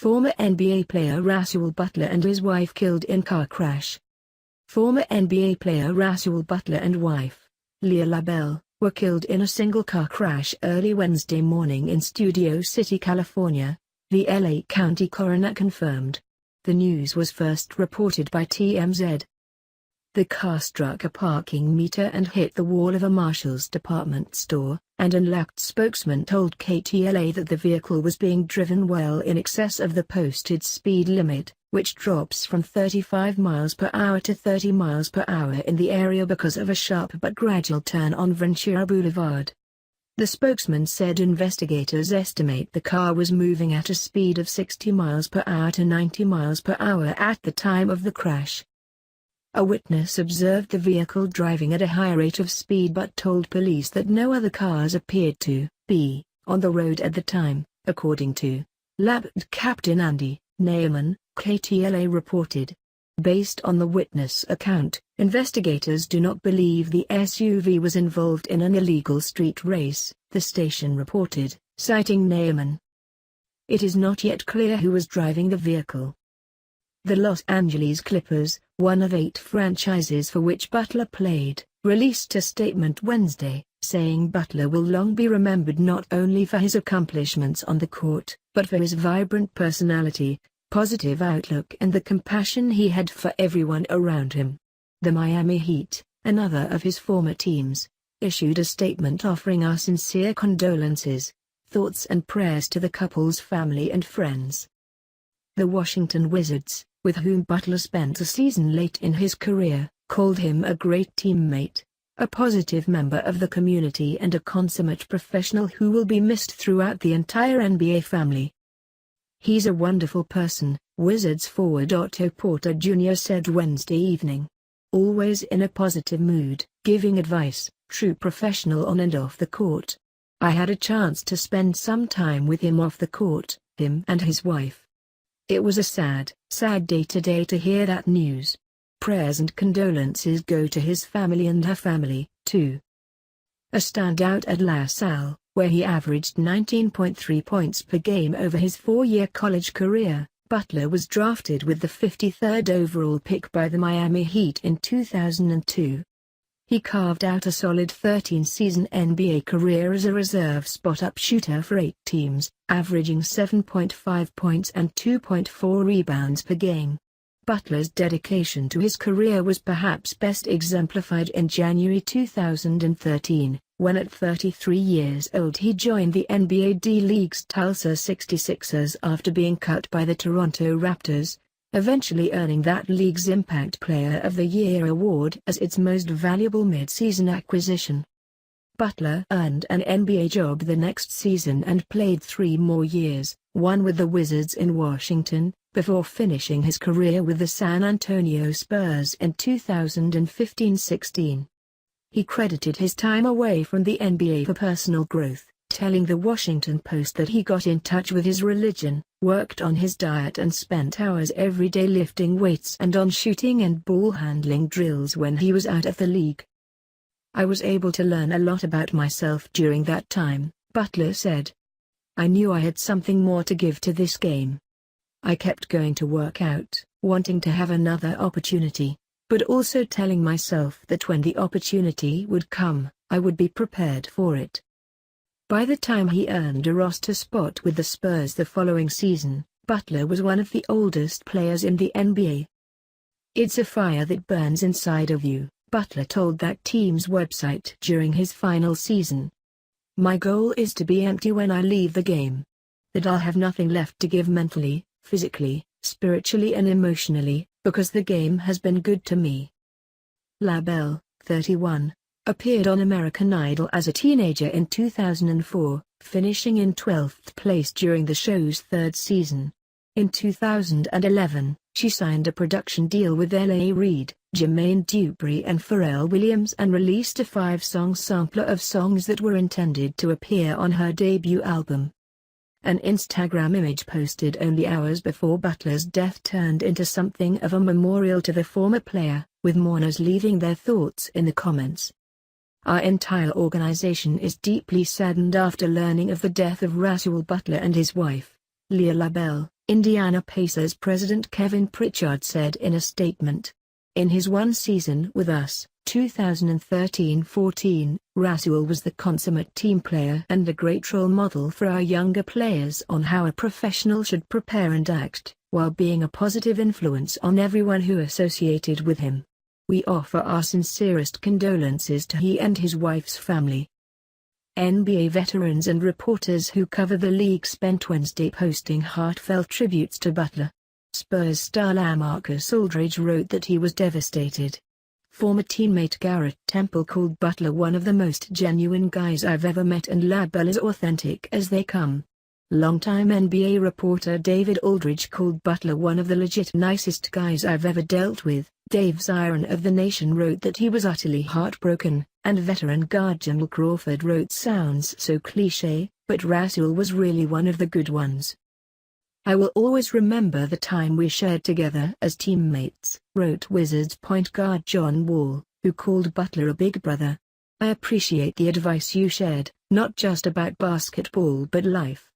Former NBA player Rasual Butler and his wife killed in car crash. Former NBA player Rasual Butler and wife, Leah LaBelle, were killed in a single car crash early Wednesday morning in Studio City, California, the LA County Coroner confirmed. The news was first reported by TMZ. The car struck a parking meter and hit the wall of a Marshall's department store, and an unlocked spokesman told KTLA that the vehicle was being driven well in excess of the posted speed limit, which drops from 35 miles per hour to 30 miles per hour in the area because of a sharp but gradual turn on Ventura Boulevard. The spokesman said investigators estimate the car was moving at a speed of 60 miles per hour to 90 miles per hour at the time of the crash. A witness observed the vehicle driving at a high rate of speed but told police that no other cars appeared to be on the road at the time, according to Captain Andy Neiman, KTLA reported. Based on the witness account, investigators do not believe the SUV was involved in an illegal street race, the station reported, citing Neiman. It is not yet clear who was driving the vehicle. The Los Angeles Clippers, one of 8 franchises for which Butler played, released a statement Wednesday, saying Butler will long be remembered not only for his accomplishments on the court, but for his vibrant personality, positive outlook and the compassion he had for everyone around him. The Miami Heat, another of his former teams, issued a statement offering our sincere condolences, thoughts and prayers to the couple's family and friends. The Washington Wizards, with whom Butler spent a season late in his career, called him a great teammate, a positive member of the community and a consummate professional who will be missed throughout the entire NBA family. He's a wonderful person, Wizards forward Otto Porter Jr. said Wednesday evening. Always in a positive mood, giving advice, true professional on and off the court. I had a chance to spend some time with him off the court, him and his wife. It was a sad day today to hear that news. Prayers and condolences go to his family and her family, too. A standout at La Salle, where he averaged 19.3 points per game over his 4-year college career, Butler was drafted with the 53rd overall pick by the Miami Heat in 2002. He carved out a solid 13-season NBA career as a reserve spot-up shooter for 8 teams, averaging 7.5 points and 2.4 rebounds per game. Butler's dedication to his career was perhaps best exemplified in January 2013, when at 33 years old he joined the NBA D-League's Tulsa 66ers after being cut by the Toronto Raptors, eventually earning that league's Impact Player of the Year award as its most valuable mid-season acquisition. Butler earned an NBA job the next season and played 3 more years, one with the Wizards in Washington, before finishing his career with the San Antonio Spurs in 2015-16. He credited his time away from the NBA for personal growth, telling the Washington Post that he got in touch with his religion, worked on his diet and spent hours every day lifting weights and on shooting and ball handling drills when he was out of the league. I was able to learn a lot about myself during that time, Butler said. I knew I had something more to give to this game. I kept going to work out, wanting to have another opportunity, but also telling myself that when the opportunity would come, I would be prepared for it. By the time he earned a roster spot with the Spurs the following season, Butler was one of the oldest players in the NBA. It's a fire that burns inside of you, Butler told that team's website during his final season. My goal is to be empty when I leave the game. That I'll have nothing left to give mentally, physically, spiritually and emotionally, because the game has been good to me. LaBelle, 31, appeared on American Idol as a teenager in 2004, finishing in 12th place during the show's 3rd season. In 2011, she signed a production deal with L.A. Reid, Jermaine Dupri and Pharrell Williams and released a 5-song sampler of songs that were intended to appear on her debut album. An Instagram image posted only hours before Butler's death turned into something of a memorial to the former player, with mourners leaving their thoughts in the comments. Our entire organization is deeply saddened after learning of the death of Rasual Butler and his wife, Leah LaBelle, Indiana Pacers president Kevin Pritchard said in a statement. In his one season with us, 2013-14, Rasual was the consummate team player and a great role model for our younger players on how a professional should prepare and act, while being a positive influence on everyone who associated with him. We offer our sincerest condolences to he and his wife's family. NBA veterans and reporters who cover the league spent Wednesday posting heartfelt tributes to Butler. Spurs star LaMarcus Aldridge wrote that he was devastated. Former teammate Garrett Temple called Butler one of the most genuine guys I've ever met and LaBelle as authentic as they come. Longtime NBA reporter David Aldridge called Butler one of the legit nicest guys I've ever dealt with. Dave Zirin of The Nation wrote that he was utterly heartbroken, and veteran guard Jamal Crawford wrote sounds so cliché, but Rasual was really one of the good ones. I will always remember the time we shared together as teammates, wrote Wizards point guard John Wall, who called Butler a big brother. I appreciate the advice you shared, not just about basketball but life.